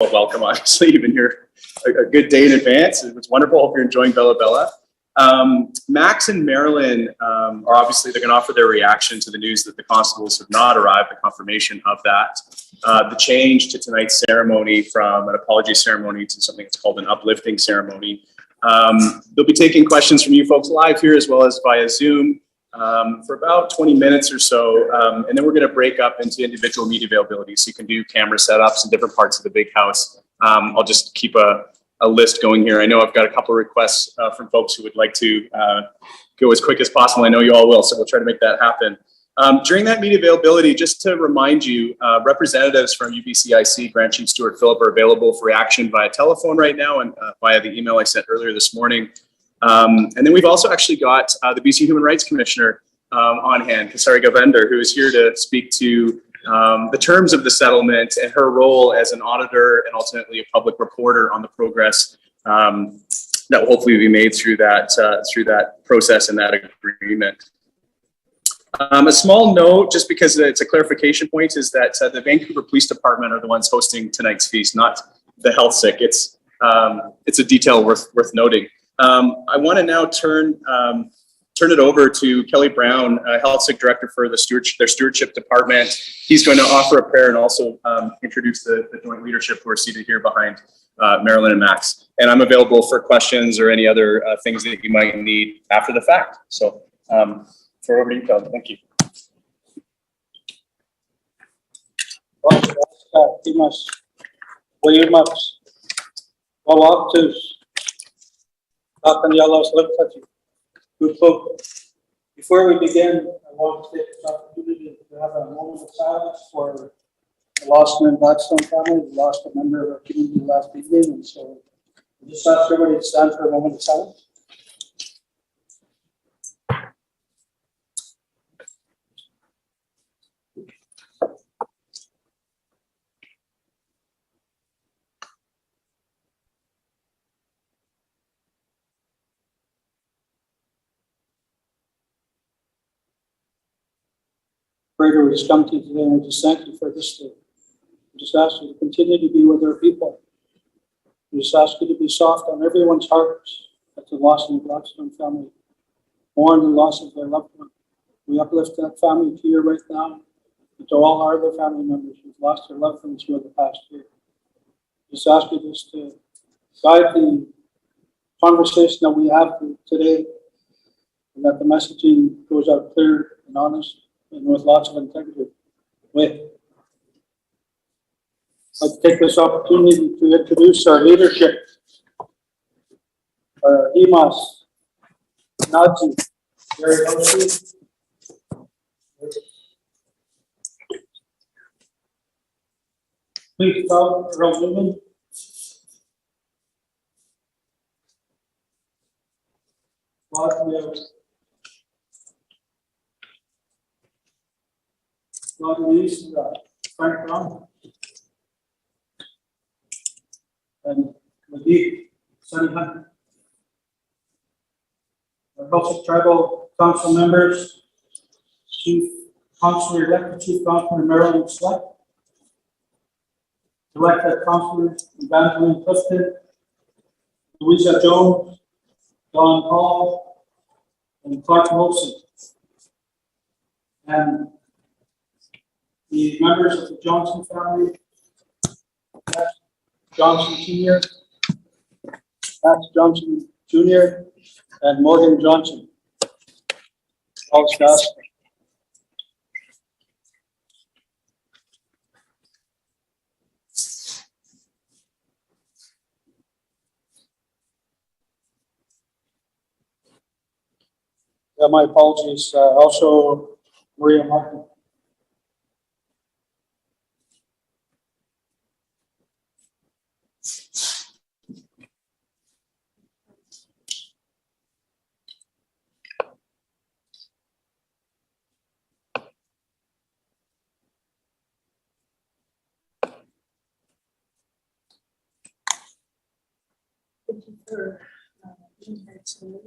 welcome, obviously. You've been here a good day in advance. It's wonderful. Hope you're enjoying Bella Bella. Max and Marilyn are obviously, they're going to offer their reaction to the news that the constables have not arrived, the confirmation of that. The change to tonight's ceremony from an apology ceremony to something that's called an uplifting ceremony. They'll be taking questions from you folks live here as well as via Zoom for about 20 minutes or so. And then we're going to break up into individual media availability. So you can do camera setups in different parts of the big house. I'll just keep a list going here. I know I've got a couple of requests from folks who would like to go as quick as possible. I know you all will, so we'll try to make that happen. During that media availability, just to remind you, representatives from UBCIC, Grand Chief Stuart Phillip, are available for reaction via telephone right now and via the email I sent earlier this morning. And then we've also actually got the BC Human Rights Commissioner on hand, Kasari Govender, who is here to speak to the terms of the settlement and her role as an auditor and ultimately a public reporter on the progress that will hopefully be made through that process and that agreement. A small note, just because it's a clarification point, is that the Vancouver Police Department are the ones hosting tonight's feast, not the Heiltsuk. It's a detail worth noting. I want to now turn it over to Kelly Brown, Heiltsuk Director for their stewardship department. He's going to offer a prayer and also introduce the joint leadership who are seated here behind Marilyn and Max. And I'm available for questions or any other things that you might need after the fact. So throw it over to you, Kelly. Thank you. Before we begin, I want to take this opportunity to have a moment of silence for the lost and Blackstone family. We lost a member of our community last evening, and so I just ask everybody to stand for a moment of silence. Operator, we just come to you today and we just thank you for this day. We just ask you to continue to be with our people. We just ask you to be soft on everyone's hearts at the loss of the Blackstone family, mourn the loss of their loved one. We uplift that family to you right now, and to all our other family members who've lost their loved ones through the past year. Just ask you just to guide the conversation that we have today, and that the messaging goes out clear and honest, and with lots of integrity. I'd like to take this opportunity to introduce our leadership. Our Himas, Nazi, Gary Heiltsuk. Please come, Earl Newman. Louise, Frank Brown, and Nadeep Sunny Hunt. Our Heiltsuk Tribal Council members, Chief Councillor-elect, Chief Councillor Marilyn Select, Elected Councillor Evangeline Clifton, Louisa Jones, Don Hall, and Clark Wilson. And the members of the Johnson family, Johnson Sr., Max Johnson Jr., and Morgan Johnson. All staff. My apologies. Also, Maria Martin. Thank you for being here today.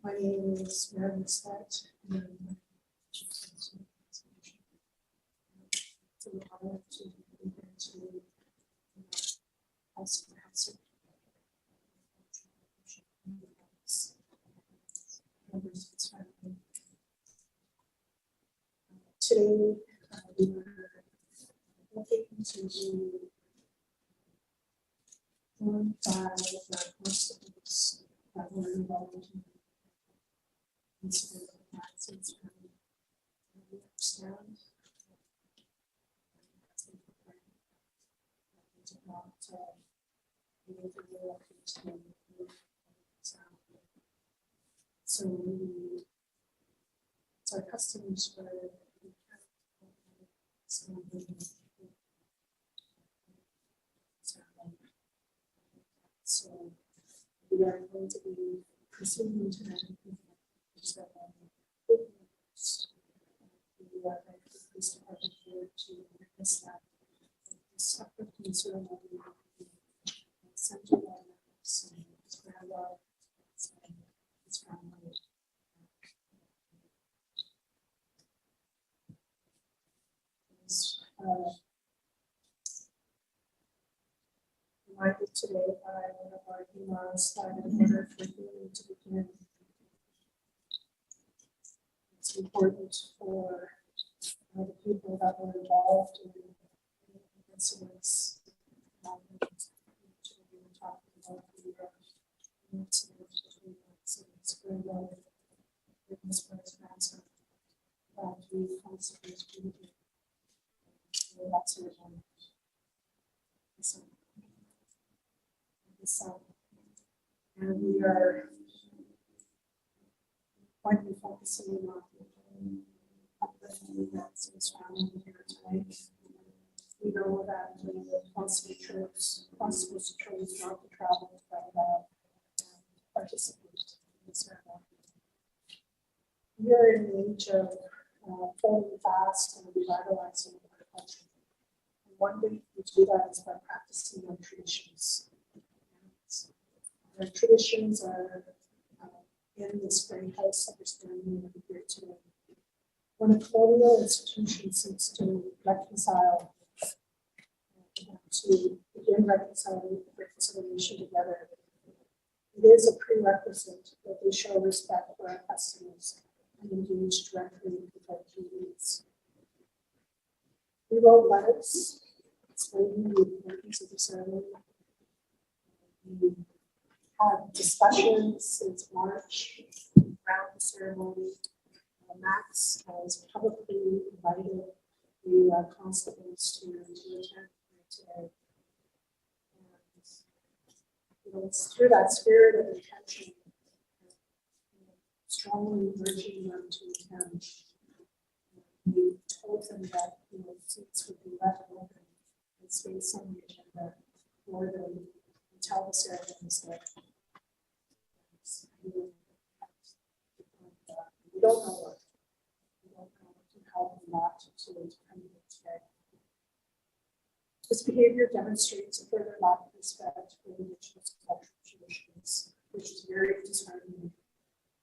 My name is Marilyn Select. also for Heiltsuk. Members of his family. Today, we were looking to do 1 5 constables that were involved in incident of accidents. We understand did not be able to relocate to the so we, it's our customers for so we are going to be proceeding tonight. We are going to the police department here to witness that. Separate concern of the central his grandma, his family. Reminded today by one of our emails that in order for healing to begin, it's important for the people that were involved in incidents. We were talking about the incident between incidents very well witnessed by his grandson. We constantly communicate. That's your one. And we are going to be focusing on the events and surrounding here tonight. We know that the constable chose not to travel but participate in the ceremony. We are in the age of holding fast and revitalizing our culture. And one way we do that is by practicing our traditions. Our traditions are in this very house understanding that we're here today. When a colonial institution seeks to reconcile, to begin reconciliation together, it is a prerequisite that they show respect for our customers and engage directly with our communities. We wrote letters explaining the importance of the ceremony. We had discussions since March around the ceremony. Max has publicly invited the constables to attend today. And, it's through that spirit of intention, strongly urging them to attend. We told them that seats would be left open and space on the agenda for them until the ceremony is there. We don't know what. We don't know how them not to come here today. This behavior demonstrates a further lack of respect for Indigenous cultural traditions, which is very disheartening,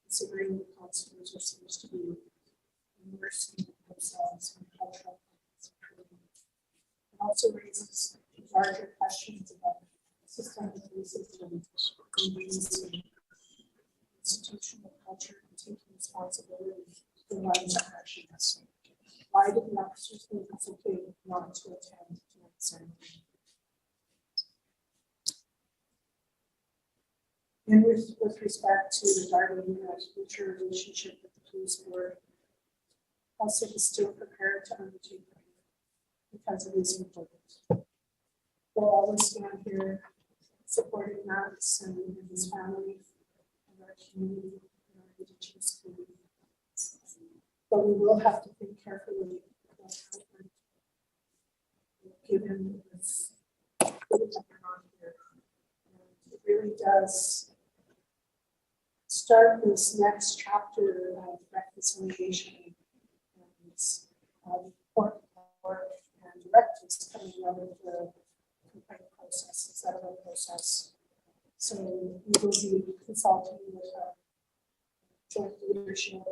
considering the constables are supposed to be immersing themselves in cultural traditions. It also raises larger questions about systemic racism, institutional culture, and taking responsibility for one's actions. Why did the officers think it's okay not to attend tonight's ceremony? And with respect to regarding future relationship with the police board, also is still prepared to undertake them because it is important. We'll always stand here supporting Max and his family and our community and our Indigenous community. But we will have to think carefully about how to give him this on here. And it really does start this next chapter of reconciliation and important work and directives coming out of the complaint process, the settlement process. So we will be consulting with joint leadership and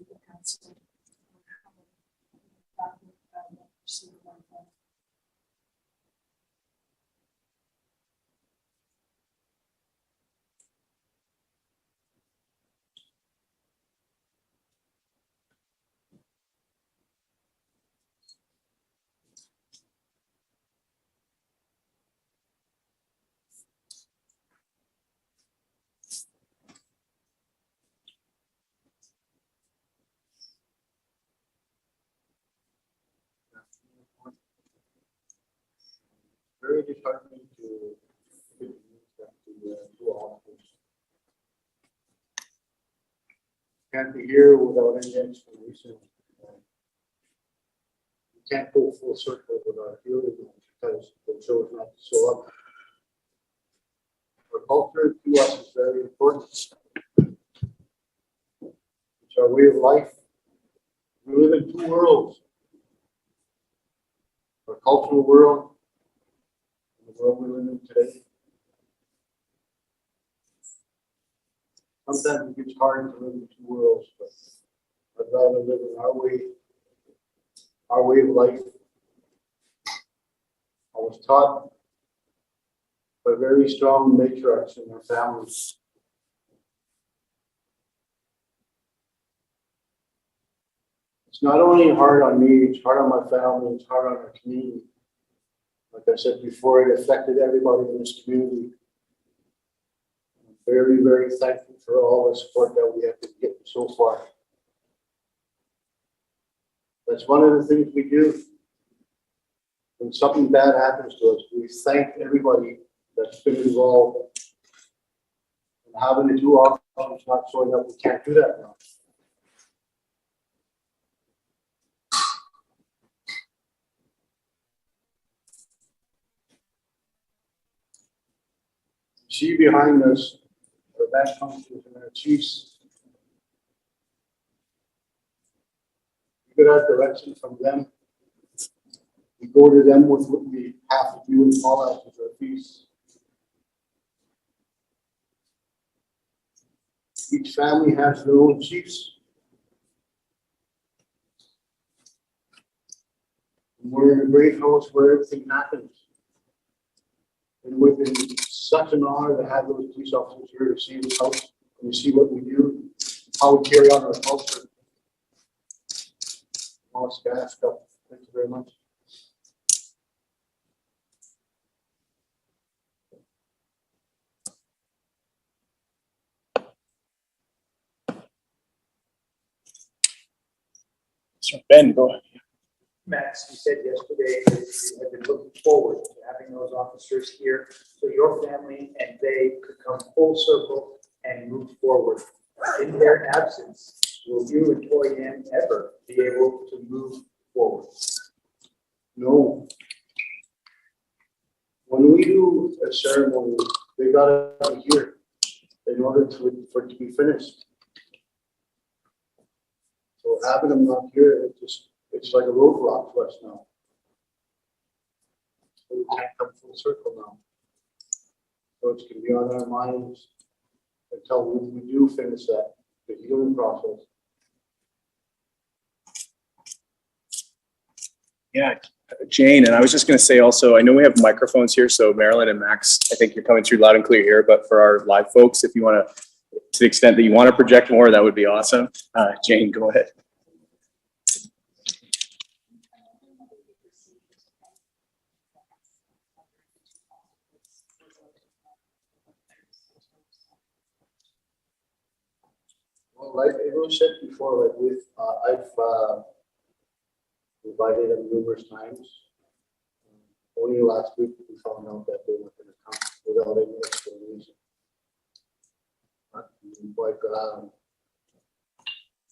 the council on how that will proceed going forward. disheartening to get the news that the two officers can't be here without any explanation. We can't go full circle with our feelings because they chose not to show up. Our culture to us is very important. It's our way of life. We live in two worlds. Our cultural world and the world we live in today. Sometimes it gets hard to live in two worlds, but I'd rather live in our way of life. I was taught by very strong matriarchs in our families. It's not only hard on me, it's hard on my family, it's hard on our community. Like I said before, it affected everybody in this community. I'm very, very thankful for all the support that we have to get so far. That's one of the things we do. When something bad happens to us, we thank everybody that's been involved. And having the two officers not showing up, we can't do that now. See behind us, our band functions and our chiefs. We get our direction from them. We go to them with what we have to do and follow out with our feast. Each family has their own chiefs. And we're in a great house where everything happens. And we've been such an honor to have those police officers here to see this house and to see what we do, how we carry on our culture. All staff stuff. Thank you very much. So Ben, go ahead. Max, you said yesterday that you had been looking forward to having those officers here so your family and they could come full circle and move forward. In their absence, will you and Tori Ann ever be able to move forward? No. When we do a ceremony, they gotta be here in order for it to be finished. So having them not here, it's like a roadblock for us now. So we can't come full circle now. So it's gonna be on our minds until we do finish the healing process. Yeah, Jane, and I was just going to say also, I know we have microphones here, so Marilyn and Max, I think you're coming through loud and clear here, but for our live folks, if you want to the extent that you want to project more, that would be awesome. Jane, go ahead. Well, like everyone said before, like I've invited them numerous times. Only last week we found out that they weren't going to come without any explanation. But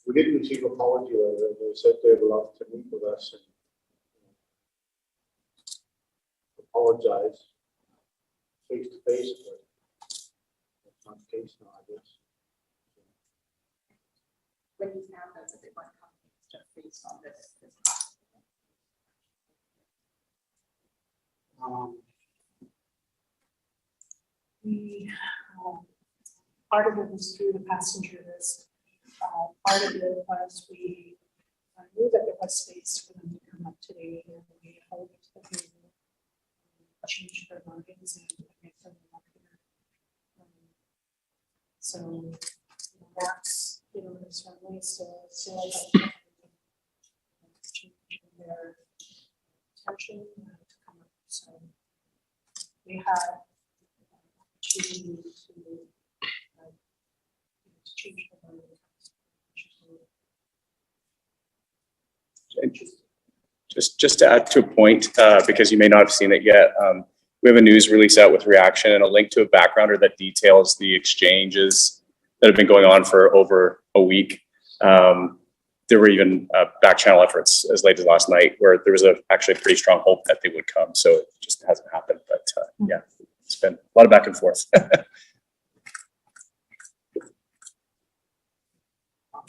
we didn't receive an apology letter. They said they'd love to meet with us and apologize face to face. That's not the case now, I guess. When you found out that they weren't coming, it's just based on this. We, part of it was through the passenger list. Part of it was we knew that there was space for them to come up today, and we held it to the table, changed their minds, and make them up here. So that's, his family still changing their intention to come up. So we had to change the mind. Just to add to a point, because you may not have seen it yet, we have a news release out with reaction and a link to a backgrounder that details the exchanges that have been going on for over a week. There were even back channel efforts as late as last night where there was actually a pretty strong hope that they would come. So it just hasn't happened. But yeah, it's been a lot of back and forth.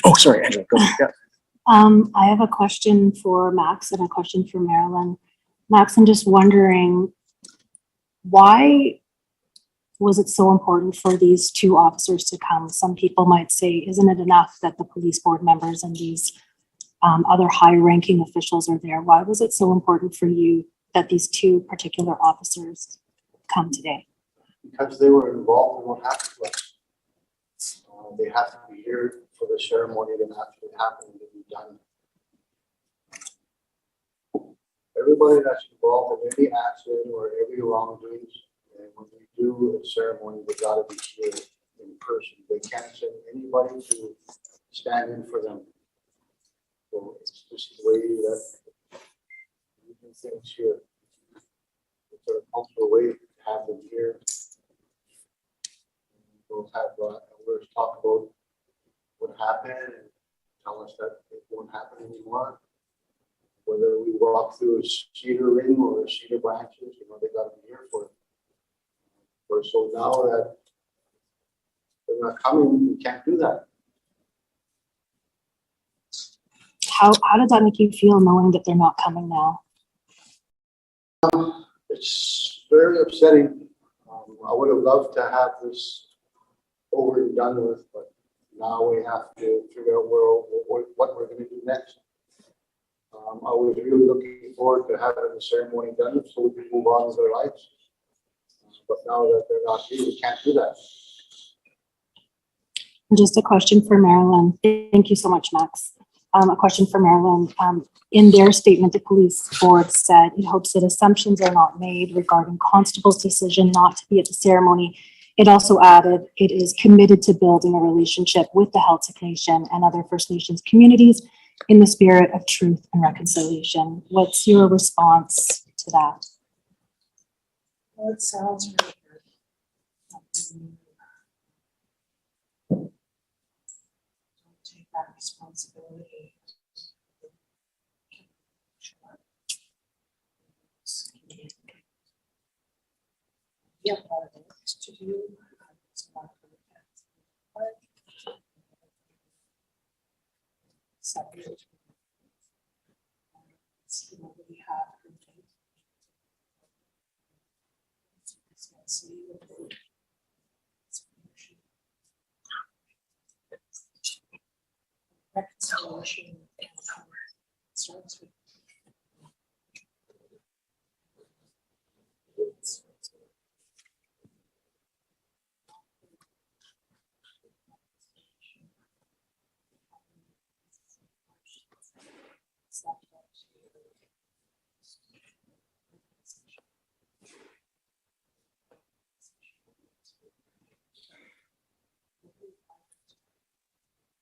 Oh, sorry, Angela, go ahead. Yeah. I have a question for Max and a question for Marilyn. Max, I'm just wondering, why was it so important for these two officers to come? Some people might say, isn't it enough that the police board members and these other high-ranking officials are there? Why was it so important for you that these two particular officers come today? Because they were involved in what happened to us. They have to be here for the ceremony that actually happened to be done. Everybody that's involved in any accident or every wrongdoing, and when we do a ceremony, they gotta be here in person. They can't send anybody to stand in for them. So it's just the way that we do things here. It's a cultural way to have them here. We'll have elders talk about what happened and tell us that it won't happen anymore. Whether we walk through a cedar ring or cedar branches, they got to be here for it. So now that they're not coming, we can't do that. How does that make you feel knowing that they're not coming now? It's very upsetting. I would have loved to have this over and done with, but now we have to figure out what we're going to do next. I was really looking forward to having the ceremony done so we can move on with our lives. But now that they're not here, we can't do that. Just a question for Marilyn. Thank you so much, Max. A question for Marilyn. In their statement, the police board said it hopes that assumptions are not made regarding Constable's decision not to be at the ceremony. It also added it is committed to building a relationship with the Heiltsuk Nation and other First Nations communities in the spirit of truth and reconciliation. What's your response to that? Well, it sounds really good. Don't take that responsibility. Yeah, a lot of things to do. It's not really that. Separate. We have reconciliation and power starts with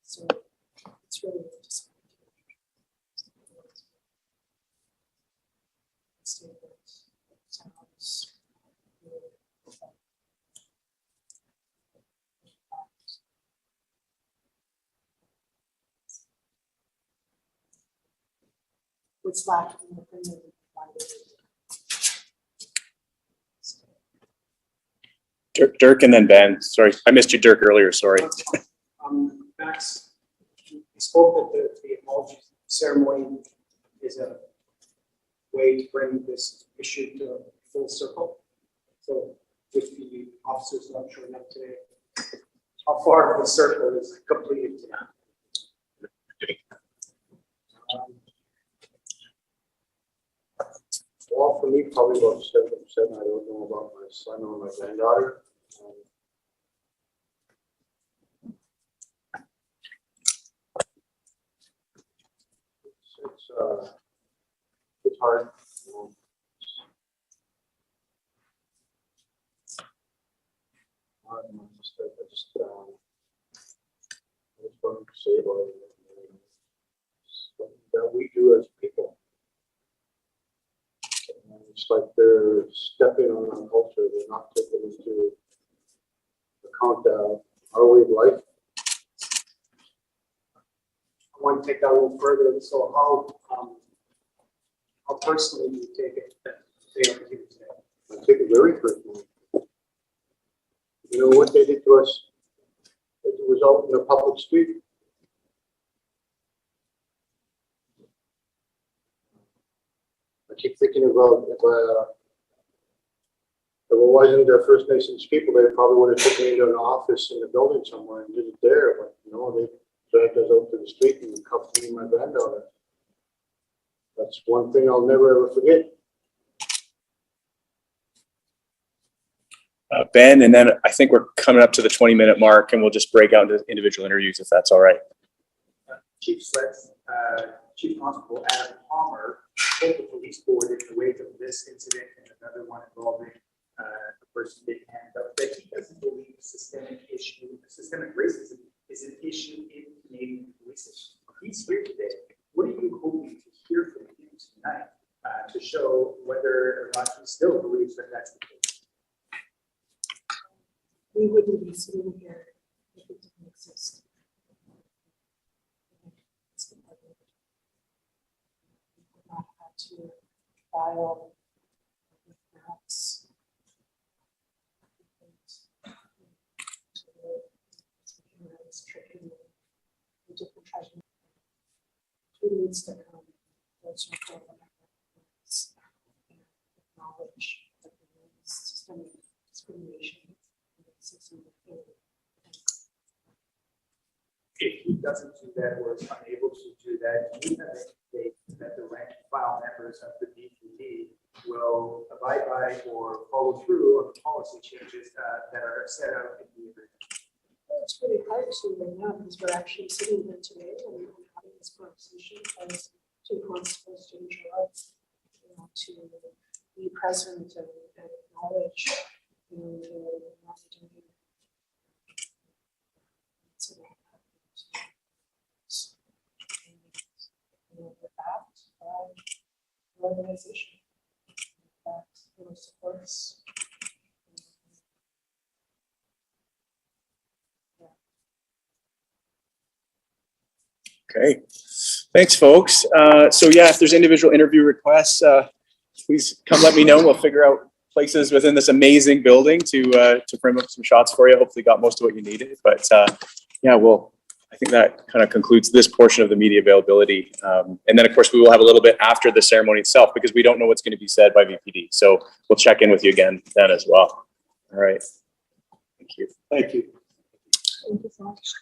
so it's really just what's lacking in the community. Dirk and then Ben. Sorry, I missed you, Dirk, earlier. Sorry. Max, you spoke that the apology ceremony is a way to bring this issue to a full circle. So with the officers not showing up today, how far of the circle is completed now? Well, for me, probably about 7%. I don't know about my son or my granddaughter. It's hard. I just want to say about that we do as people. And It's like they're stepping on our culture. They're not taking into account our way of life. I want to take that a little further. So how personally do you take it that they are here today? I take it very personally. You know what they did to us? It was out in a public street. I keep thinking about if it wasn't the First Nations people, they probably would have taken me into an office in the building somewhere and did it there. But you know, they dragged us out to the street and cuffed me and my granddaughter. That's one thing I'll never ever forget. Ben, and then I think we're coming up to the 20-minute mark, and we'll just break out into individual interviews if that's all right. Chief Sweats, Chief Constable Adam Palmer told the police board in the wake of this incident and another one involving a person getting handed up that he doesn't believe systemic racism is an issue in Canadian policing. He's here today. What are you hoping to hear from him tonight to show whether or not he still believes that that's the case? We wouldn't be sitting here if it didn't exist. We would not have to file with perhaps different tragedy. Who needs to come? Those who don't acknowledge that there is systemic discrimination. If he doesn't do that or is unable to do that, do you think that the rank and file members of the BPD will abide by or follow through on the policy changes that are set out in the agreement? Well, it's really hard to right now because we're actually sitting here today and we're having this conversation as two constables to enjoy, to be present and acknowledge, what we're doing. So that with that, the organization that supports. Okay, thanks, folks. So yeah, if there's individual interview requests, please come let me know. We'll figure out places within this amazing building to frame up some shots for you. Hopefully got most of what you needed, but yeah, I think that kind of concludes this portion of the media availability. And then of course we will have a little bit after the ceremony itself because we don't know what's going to be said by VPD. So we'll check in with you again then as well. All right. Thank you. Thank you. Thank you so much.